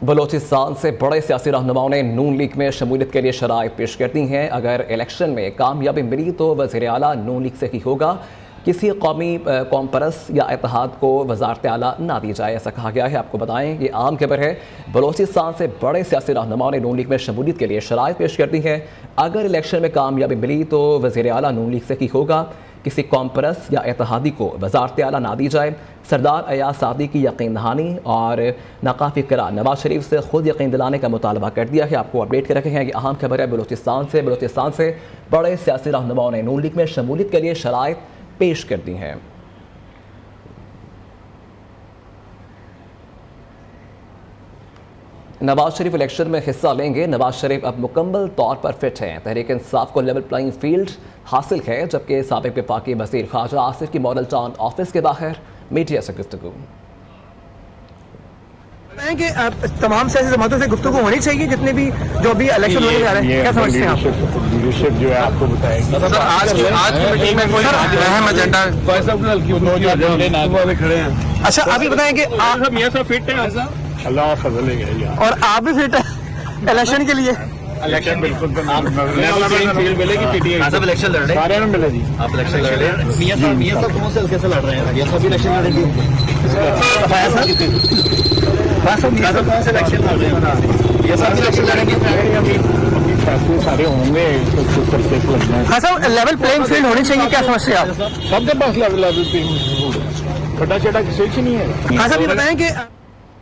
بلوچستان سے بڑے سیاسی رہنماؤں نے نون لیگ میں شمولیت کے لیے شرائط پیش کر دی ہیں۔ اگر الیکشن میں کامیابی ملی تو وزیر اعلیٰ نون لیگ سے ہی ہوگا، کسی قومی کانفرنس یا اتحاد کو وزارت اعلیٰ نہ دی جائے، ایسا کہا گیا ہے۔ آپ کو بتائیں یہ عام خبر ہے، بلوچستان سے بڑے سیاسی رہنماؤں نے نون لیگ میں شمولیت کے لیے شرائط پیش کر دی ہیں۔ اگر الیکشن میں کامیابی ملی تو وزیر اعلیٰ نون لیگ سے ہی ہوگا، کسی کانفرنس یا اتحادی کو وزارت اعلیٰ نہ دی جائے۔ سردار ایاز صادقی کی یقین دہانی اور ناکافی قرار نواز شریف سے خود یقین دلانے کا مطالبہ کر دیا ہے۔ آپ کو اپڈیٹ کر رکھے ہیں، یہ اہم خبر ہے بلوچستان سے بڑے سیاسی رہنماؤں نے نون لیگ میں شمولیت کے لیے شرائط پیش کر دی ہیں۔ نواز شریف الیکشن میں حصہ لیں گے۔ نواز شریف اب مکمل طور پر فٹ ہیں۔ تحریک انصاف کو لیول پلائنگ فیلڈ حاصل ہے، جبکہ سابق وفاقی وزیر خارجہ آصف کی ماڈل ٹاؤن آفس کے باہر میڈیا سے گفتگو۔ کہ تمام سیاسی جماعتوں سے گفتگو ہونی چاہیے، جتنے بھی جو بھی الیکشن ہونے جا رہے ہیں، کیا سمجھتے ہیں آپ؟ لیڈرشپ جو ہے آپ کو بتائے گی۔ آج کی میٹنگ میں کوئی اہم ایجنڈا کھڑے ہیں؟ اچھا ابھی بتائیں کہ میاں صاحب فٹ ہیں، اللہ فضل ہے، اور آپ بھی فٹ ہیں الیکشن کے لیے؟ الیکشن بالکل الیکشن لڑ رہے ہیں، سارے نے ملے جی، آپ الیکشن لڑ رہے ہیں۔ میاں صاحب کون سے حلقے سے لڑ رہے ہیں؟ میاں صاحب بھی الیکشن لڑ رہے فیصلے سارے ہوں گے، ہاں صاحب لیول پلینگ فیلڈ ہونی چاہیے، کیا سمجھتے ہیں آپ؟ سب کے پاس لیول چھوٹا چھوٹا کسی سے نہیں ہے۔ ہاں صاحب یہ بتائیں کہ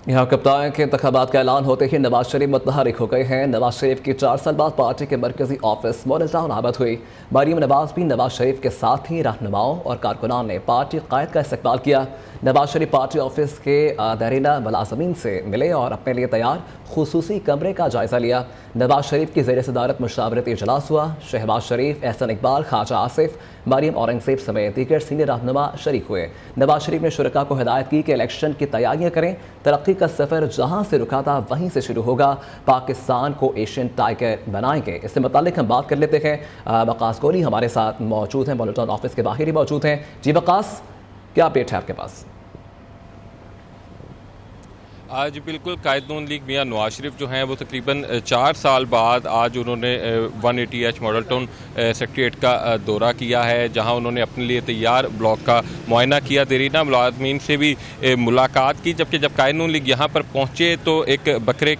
یہاں کپتان کے انتخابات کا اعلان ہوتے ہی نواز شریف متحرک ہو گئے ہیں۔ نواز شریف کی 4 سال بعد پارٹی کے مرکزی آفس ماڈل ٹاؤن آباد ہوئی۔ مریم نواز بھی نواز شریف کے ساتھ ہی رہنماؤں اور کارکنان نے پارٹی قائد کا استقبال کیا۔ نواز شریف پارٹی آفس کے دیرینہ ملازمین سے ملے اور اپنے لیے تیار خصوصی کمرے کا جائزہ لیا۔ نواز شریف کی زیر صدارت مشاورتی اجلاس ہوا۔ شہباز شریف، احسن اقبال، خواجہ آصف، مریم اورنگزیب سمیت دیگر سینئر رہنما شریک ہوئے۔ نواز شریف نے شرکاء کو ہدایت کی کہ الیکشن کی تیاریاں کریں، ترقی کا سفر جہاں سے رکا تھا وہیں سے شروع ہوگا، پاکستان کو ایشین ٹائگر بنائیں گے۔ اس سے متعلق ہم بات کر لیتے ہیں، وقاص کوہلی ہمارے ساتھ موجود ہیں، ماڈل ٹاؤن آفس کے باہر ہی موجود ہیں۔ جی وقاص، کیا اپڈیٹ ہے آپ کے پاس؟ آج بالکل قائد نون لیگ میاں نواز شریف جو ہیں وہ تقریباً 4 سال بعد آج انہوں نے 180H ماڈل ٹاؤن سیکریٹریٹ کا دورہ کیا ہے، جہاں انہوں نے اپنے لیے تیار بلاک کا معائنہ کیا، دیرینہ ملازمین سے بھی ملاقات کی، جبکہ جب قائد نون لیگ یہاں پر پہنچے تو ایک بکرے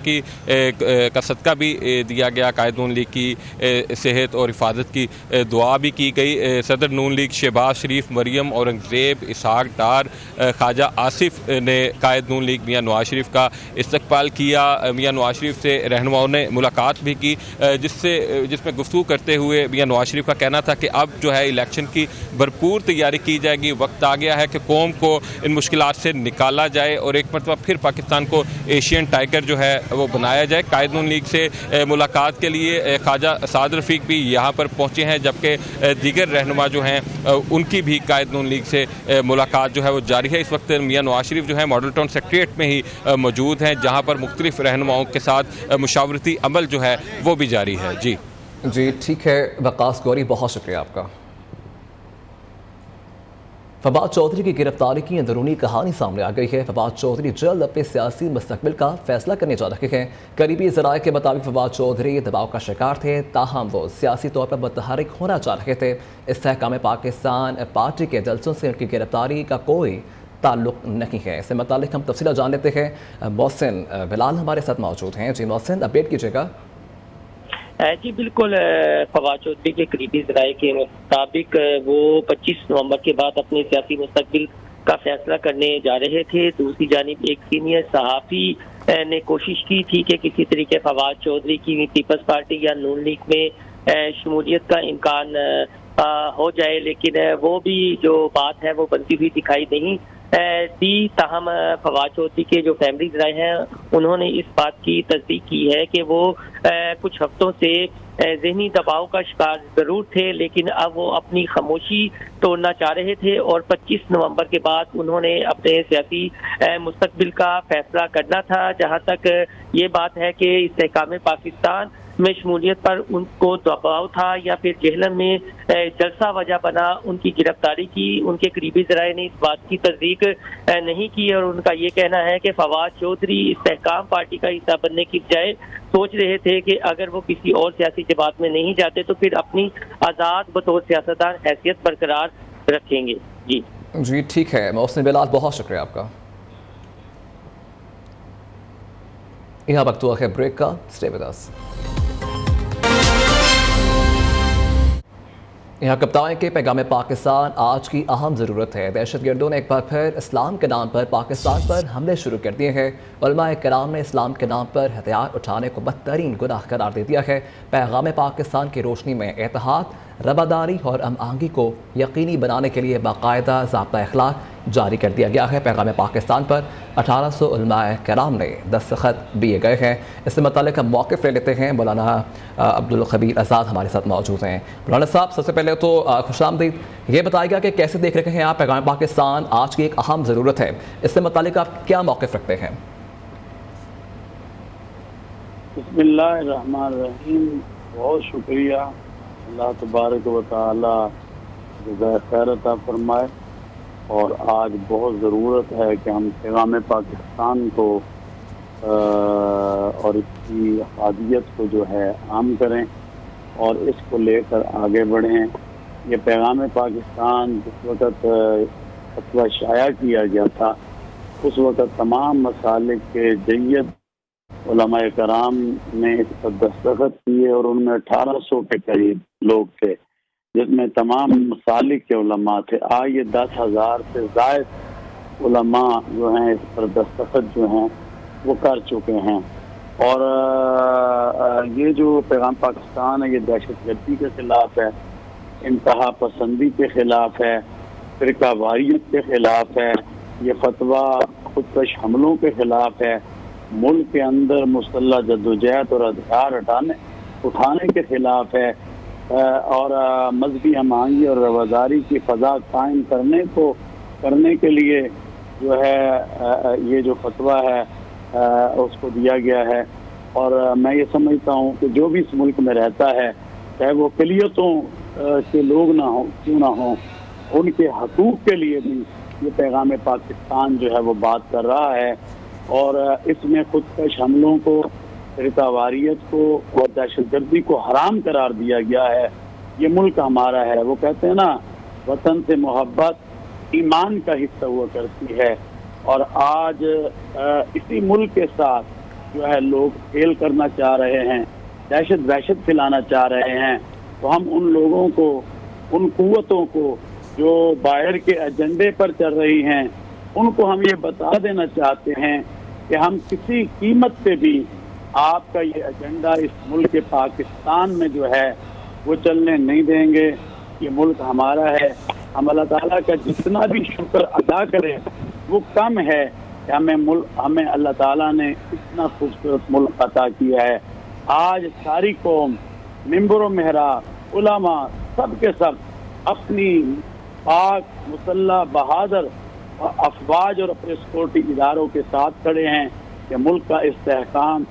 کا صدقہ بھی دیا گیا۔ قائد نون لیگ کی صحت اور حفاظت کی دعا بھی کی گئی۔ صدر نون لیگ شہباز شریف، مریم اورنگزیب، اسحاق ڈار، خواجہ آصف نے قائد نون لیگ میاں نواز شریف کا استقبال کیا۔ میاں نواز شریف سے رہنماؤں نے ملاقات بھی کی، جس میں گفتگو کرتے ہوئے میاں نواز شریف کا کہنا تھا کہ اب جو ہے الیکشن کی بھرپور تیاری کی جائے گی، وقت آ گیا ہے کہ قوم کو ان مشکلات سے نکالا جائے اور ایک مرتبہ پھر پاکستان کو ایشین ٹائگر جو ہے وہ بنایا جائے۔ قائد نون لیگ سے ملاقات کے لیے خواجہ سعد رفیق بھی یہاں پر پہنچے ہیں، جبکہ دیگر رہنما جو ہیں ان کی بھی قائد نون لیگ سے ملاقات جو ہے وہ جاری ہے۔ اس وقت میاں نواز شریف جو ہے ماڈل ٹاؤن سیکریٹریٹ میں ہی موجود ہیں، جہاں پر مختلف رہنماؤں کے ساتھ مشاورتی عمل جو ہے وہ بھی جاری ہے۔ جی ٹھیک ہے وقاص گوری، بہت شکریہ آپ کا۔ فواد چودھری کی گرفتاری کی اندرونی کہانی سامنے آ گئی ہے۔ فواد چودھری جلد اپنے سیاسی مستقبل کا فیصلہ کرنے جا رہے ہیں۔ قریبی ذرائع کے مطابق فواد چودھری دباؤ کا شکار تھے، تاہم وہ سیاسی طور پر متحرک ہونا چاہ رہے تھے۔ استحکام پاکستان پارٹی کے جلسوں سے ان کی گرفتاری کا کوئی تعلق نہیں ہے۔ اس سے متعلق ہم تفصیلات جان لیتے ہیں، محسن بلال ہمارے ساتھ موجود ہیں۔ جی محسن، اپڈیٹ کیجیے گا۔ جی بالکل، فواد چودھری کے قریبی ذرائع کے مطابق وہ 25 نومبر کے بعد اپنے سیاسی مستقبل کا فیصلہ کرنے جا رہے تھے۔ دوسری جانب ایک سینئر صحافی نے کوشش کی تھی کہ کسی طریقے فواد چودھری کی پیپلز پارٹی یا نون لیگ میں شمولیت کا امکان ہو جائے، لیکن وہ بھی جو بات ہے وہ بنتی ہوئی دکھائی نہیں دی۔ تاہم فواد چودھری کے جو فیملی ذرائع ہیں انہوں نے اس بات کی تصدیق کی ہے کہ وہ کچھ ہفتوں سے ذہنی دباؤ کا شکار ضرور تھے، لیکن اب وہ اپنی خاموشی توڑنا چاہ رہے تھے اور 25 نومبر کے بعد انہوں نے اپنے سیاسی مستقبل کا فیصلہ کرنا تھا۔ جہاں تک یہ بات ہے کہ استحکام پاکستان میں شمولیت پر ان کو دباؤ تھا یا پھر جہلم میں جلسہ وجہ بنا ان کی گرفتاری کی. ان کے قریبی ذرائع نے اس بات کی تصدیق نہیں کی اور ان کا یہ کہنا ہے کہ فواد چودھری استحکام پارٹی کا حصہ بننے کی بجائے سوچ رہے تھے کہ اگر وہ کسی اور سیاسی جماعت میں نہیں جاتے تو پھر اپنی آزاد بطور سیاستدان حیثیت برقرار رکھیں گے. جی ٹھیک ہے محسن بلال، بہت شکریہ آپ کا. یہاں وقت ہوا ہے بریک کا. Stay with us. یہاں کپتان کے پیغام پاکستان آج کی اہم ضرورت ہے. دہشت گردوں نے ایک بار پھر اسلام کے نام پر پاکستان پر حملے شروع کر دیے ہیں. علماء کرام نے اسلام کے نام پر ہتھیار اٹھانے کو بدترین گناہ قرار دے دیا ہے. پیغام پاکستان کی روشنی میں اتحاد، رواداری اور ہم آہنگی کو یقینی بنانے کے لیے باقاعدہ ضابطہ اخلاق جاری کر دیا گیا ہے. پیغام پاکستان پر 1800 علماء کرام نے دستخط دیے گئے ہیں. اس سے متعلق ہم موقف لے لیتے ہیں. مولانا عبدالخبیر آزاد ہمارے ساتھ موجود ہیں. مولانا صاحب، سب سے پہلے تو خوش آمدید. یہ بتائے گا کہ کیسے دیکھ رہے ہیں آپ پیغام پاکستان آج کی ایک اہم ضرورت ہے، اس سے متعلق آپ کیا موقف رکھتے ہیں؟ بسم اللہ الرحمن الرحیم. بہت شکریہ. اللہ تبارک و تعالی جزائے خیر عطا فرمائے. اور آج بہت ضرورت ہے کہ ہم پیغام پاکستان کو اور اس کی افادیت کو جو ہے عام کریں اور اس کو لے کر آگے بڑھیں. یہ پیغام پاکستان جس وقت فتویٰ شائع کیا گیا تھا اس وقت تمام مسالک کے جید علماء کرام نے اس پر دستخط کیے اور ان میں 1800 کے قریب لوگ تھے جس میں تمام مسالک کے علماء تھے. آج یہ 10,000 سے زائد علماء جو ہیں اس پر دستخط جو ہیں وہ کر چکے ہیں. اور یہ جو پیغام پاکستان ہے یہ دہشت گردی کے خلاف ہے، انتہا پسندی کے خلاف ہے، فرقہ واریت کے خلاف ہے، یہ فتویٰ خودکش حملوں کے خلاف ہے، ملک کے اندر مسلح جدوجہد اور ہتھیار اٹھانے کے خلاف ہے، اور مذہبی ہم آہنگی اور رواداری کی فضا قائم کرنے کے لیے جو ہے یہ جو فتویٰ ہے اس کو دیا گیا ہے. اور میں یہ سمجھتا ہوں کہ جو بھی اس ملک میں رہتا ہے چاہے وہ اقلیتوں کے لوگ نہ ہوں کیوں نہ ہوں، ان کے حقوق کے لیے بھی یہ پیغام پاکستان جو ہے وہ بات کر رہا ہے. اور اس میں خودکش حملوں کو، فرقہ واریت کو اور دہشت گردی کو حرام قرار دیا گیا ہے. یہ ملک ہمارا ہے. وہ کہتے ہیں نا وطن سے محبت ایمان کا حصہ ہوا کرتی ہے. اور آج اسی ملک کے ساتھ جو ہے لوگ کھیل کرنا چاہ رہے ہیں، دہشت پھیلانا چاہ رہے ہیں. تو ہم ان لوگوں کو، ان قوتوں کو جو باہر کے ایجنڈے پر چل رہی ہیں، ان کو ہم یہ بتا دینا چاہتے ہیں کہ ہم کسی قیمت پہ بھی آپ کا یہ ایجنڈا اس ملک پاکستان میں جو ہے وہ چلنے نہیں دیں گے. یہ ملک ہمارا ہے. ہم اللہ تعالیٰ کا جتنا بھی شکر ادا کریں وہ کم ہے کہ ہمیں اللہ تعالیٰ نے اتنا خوبصورت ملک عطا کیا ہے. آج ساری قوم، منبر و محراب، علماء، سب کے سب اپنی پاک مسلح بہادر افواج اور اپنے سیکورٹی اداروں کے ساتھ کھڑے ہیں کہ ملک کا استحکام،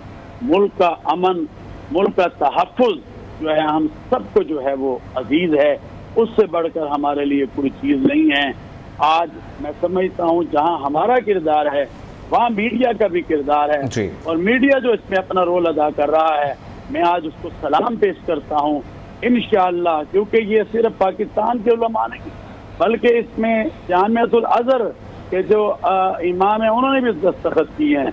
ملک کا امن، ملک کا تحفظ جو ہے ہم سب کو جو ہے وہ عزیز ہے. اس سے بڑھ کر ہمارے لیے کوئی چیز نہیں ہے. آج میں سمجھتا ہوں جہاں ہمارا کردار ہے وہاں میڈیا کا بھی کردار ہے جی. اور میڈیا جو اس میں اپنا رول ادا کر رہا ہے، میں آج اس کو سلام پیش کرتا ہوں انشاءاللہ. کیونکہ یہ صرف پاکستان کے علماء نہیں بلکہ اس میں جامعۃ الازہر کے جو امام ہیں انہوں نے بھی دستخط کیے ہیں.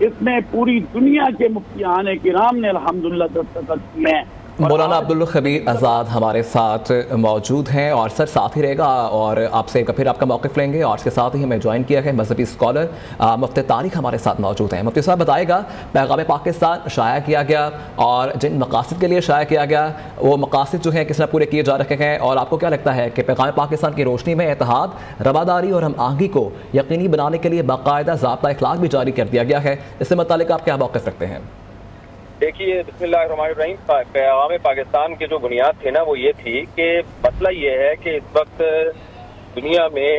اس میں پوری دنیا کے مفتیان کرام نے الحمدللہ دستخط کیے ہیں. مولانا عبدالخبیر آزاد ہمارے ساتھ موجود ہیں اور سر ساتھ ہی رہے گا اور آپ سے پھر آپ کا موقف لیں گے. اور اس کے ساتھ ہی ہمیں جوائن کیا ہے مذہبی اسکالر مفتی طارق ہمارے ساتھ موجود ہیں. مفتی صاحب بتائے گا پیغام پاکستان شائع کیا گیا اور جن مقاصد کے لیے شائع کیا گیا وہ مقاصد جو ہیں کس طرح پورے کیے جا رکھے ہیں، اور آپ کو کیا لگتا ہے کہ پیغام پاکستان کی روشنی میں اتحاد، رواداری اور ہم آہنگی کو یقینی بنانے کے لیے باقاعدہ ضابطہ اخلاق بھی جاری کر دیا گیا ہے، اس سے متعلق آپ کیا موقف رکھتے ہیں؟ دیکھیے بسم اللہ الرحمن الرحیم، پیغام پاکستان کی جو بنیاد تھی نا وہ یہ تھی کہ مسئلہ یہ ہے کہ اس وقت دنیا میں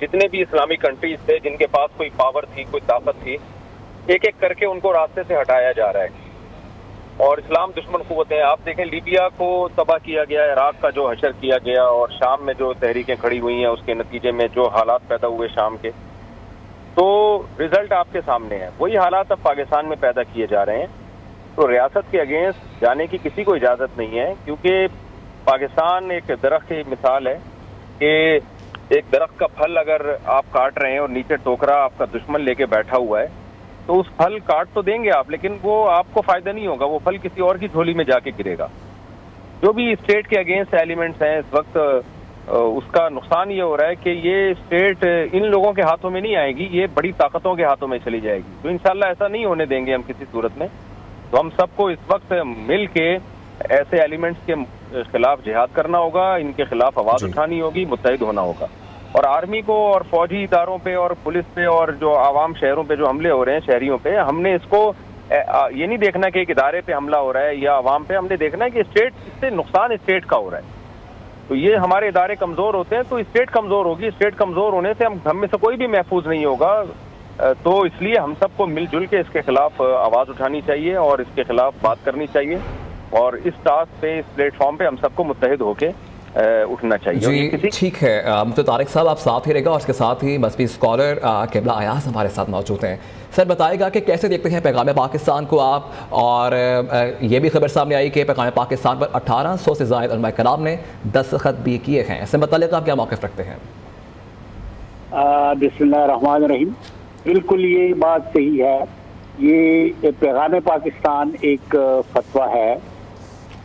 جتنے بھی اسلامی کنٹریز تھے جن کے پاس کوئی پاور تھی، کوئی طاقت تھی، ایک ایک کر کے ان کو راستے سے ہٹایا جا رہا ہے. اور اسلام دشمن قوتیں. آپ دیکھیں لیبیا کو تباہ کیا گیا, عراق کا جو حشر کیا گیا, اور شام میں جو تحریکیں کھڑی ہوئی ہیں اس کے نتیجے میں جو حالات پیدا ہوئے شام کے, تو رزلٹ آپ کے سامنے ہے. وہی حالات اب پاکستان میں پیدا کیے جا رہے ہیں. تو ریاست کے اگینسٹ جانے کی کسی کو اجازت نہیں ہے, کیونکہ پاکستان ایک درخت کی مثال ہے کہ ایک درخت کا پھل اگر آپ کاٹ رہے ہیں اور نیچے ٹوکرا آپ کا دشمن لے کے بیٹھا ہوا ہے, تو اس پھل کاٹ تو دیں گے آپ, لیکن وہ آپ کو فائدہ نہیں ہوگا, وہ پھل کسی اور کی جھولی میں جا کے گرے گا. جو بھی اسٹیٹ کے اگینسٹ ایلیمنٹس ہیں اس وقت, اس کا نقصان یہ ہو رہا ہے کہ یہ اسٹیٹ ان لوگوں کے ہاتھوں میں نہیں آئے گی, یہ بڑی طاقتوں کے ہاتھوں میں چلی جائے گی. تو انشاءاللہ ایسا نہیں ہونے دیں گے ہم کسی صورت میں. تو ہم سب کو اس وقت مل کے ایسے ایلیمنٹس کے خلاف جہاد کرنا ہوگا, ان کے خلاف آواز اٹھانی ہوگی, متحد ہونا ہوگا. اور آرمی کو اور فوجی اداروں پہ اور پولیس پہ اور جو عوام شہروں پہ جو حملے ہو رہے ہیں شہریوں پہ, ہم نے اس کو یہ نہیں دیکھنا کہ ایک ادارے پہ حملہ ہو رہا ہے یا عوام پہ, ہم نے دیکھنا ہے کہ اسٹیٹ, اس سے نقصان اسٹیٹ کا ہو رہا ہے. تو یہ ہمارے ادارے کمزور ہوتے ہیں تو اسٹیٹ کمزور ہوگی, اسٹیٹ کمزور ہونے سے ہم میں سے کوئی بھی محفوظ نہیں ہوگا. تو اس لیے ہم سب کو مل جل کے اس کے خلاف آواز اٹھانی چاہیے اور اس کے خلاف بات کرنی چاہیے, اور اس ٹاسک پہ, اس پلیٹ فارم پہ ہم سب کو متحد ہو کے اٹھنا چاہیے. جی ٹھیک ہے, مفتی طارق صاحب آپ ساتھ ہی رہے گا, اور اس کے ساتھ ہی مذہبی اسکالر قبلہ ایاز ہمارے ساتھ موجود ہیں. سر بتائے گا کہ کیسے دیکھتے ہیں پیغام پاکستان کو آپ, اور یہ بھی خبر سامنے آئی کہ پیغام پاکستان پر 1800 سے زائد علماء کرام نے دستخط بھی کیے ہیں, اس سے متعلق آپ کیا موقف رکھتے ہیں؟ بسم اللہ الرحمن الرحیم. بالکل یہ بات صحیح ہے. یہ پیغام پاکستان ایک فتویٰ ہے.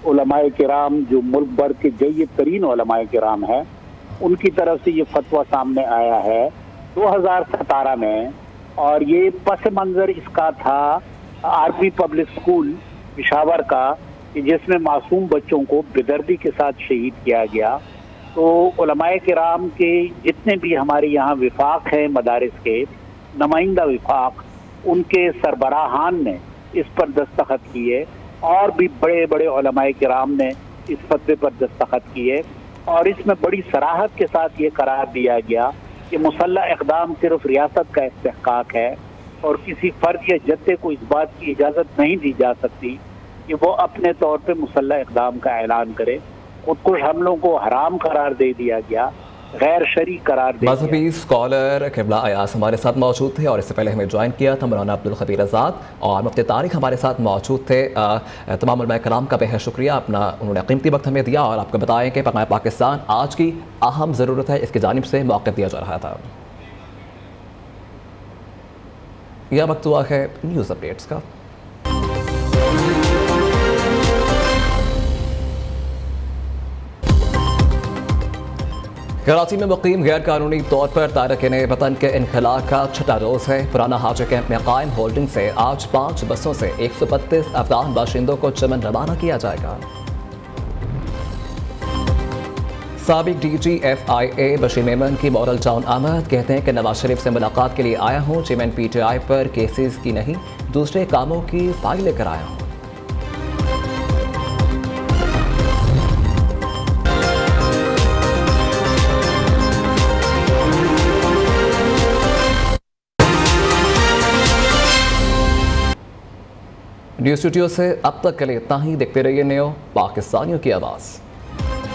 علماء کرام جو ملک بھر کے جید ترین علماء کرام ہیں, ان کی طرف سے یہ فتویٰ سامنے آیا ہے 2017 میں, اور یہ پس منظر اس کا تھا آرمی پبلک اسکول پشاور کا, جس میں معصوم بچوں کو بے-دردی کے ساتھ شہید کیا گیا. تو علماء کرام کے جتنے بھی ہمارے یہاں وفاق ہیں مدارس کے, نمائندہ وفاق, ان کے سربراہان نے اس پر دستخط کیے, اور بھی بڑے بڑے علماء کرام نے اس فتوے پر دستخط کیے. اور اس میں بڑی صراحت کے ساتھ یہ قرار دیا گیا کہ مسلح اقدام صرف ریاست کا استحقاق ہے, اور کسی فرد یا جتھے کو اس بات کی اجازت نہیں دی جا سکتی کہ وہ اپنے طور پہ مسلح اقدام کا اعلان کرے. خودکش حملوں کو حرام قرار دے دیا گیا, غیر شرعی قرار دے دیا. مذہبی اسکالر قبلہ ایاز ہمارے ساتھ موجود تھے, اور اس سے پہلے ہمیں جوائن کیا تھا مولانا عبدالخبیر آزاد, اور مفتی طارق ہمارے ساتھ موجود تھے. تمام علماء کرام کا بہت شکریہ, اپنا انہوں نے قیمتی وقت ہمیں دیا, اور آپ کو بتائیں کہ پیغام پاکستان آج کی اہم ضرورت ہے, اس کی جانب سے موقف دیا جا رہا تھا. یہ وقت ہوا ہے نیوز اپڈیٹس کا. کراچی میں مقیم غیر قانونی طور پر تارکین وطن کے انخلاء کا چھٹا روز ہے. پرانا حاجی کیمپ میں قائم ہولڈنگ سے آج 5 بسوں سے 132 افغان باشندوں کو چمن روانہ کیا جائے گا. سابق ڈی جی ایف آئی اے بشیر میمن کی مورل ٹاؤن آمد, کہتے ہیں کہ نواز شریف سے ملاقات کے لیے آیا ہوں, chairman P T I per cases کی نہیں دوسرے کاموں کی فائل لے کر آیا ہوں. نیوز اسٹوڈیو سے اب تک کے لیے اتنا ہی. دیکھتے رہیے نیو پاکستانیوں کی آواز.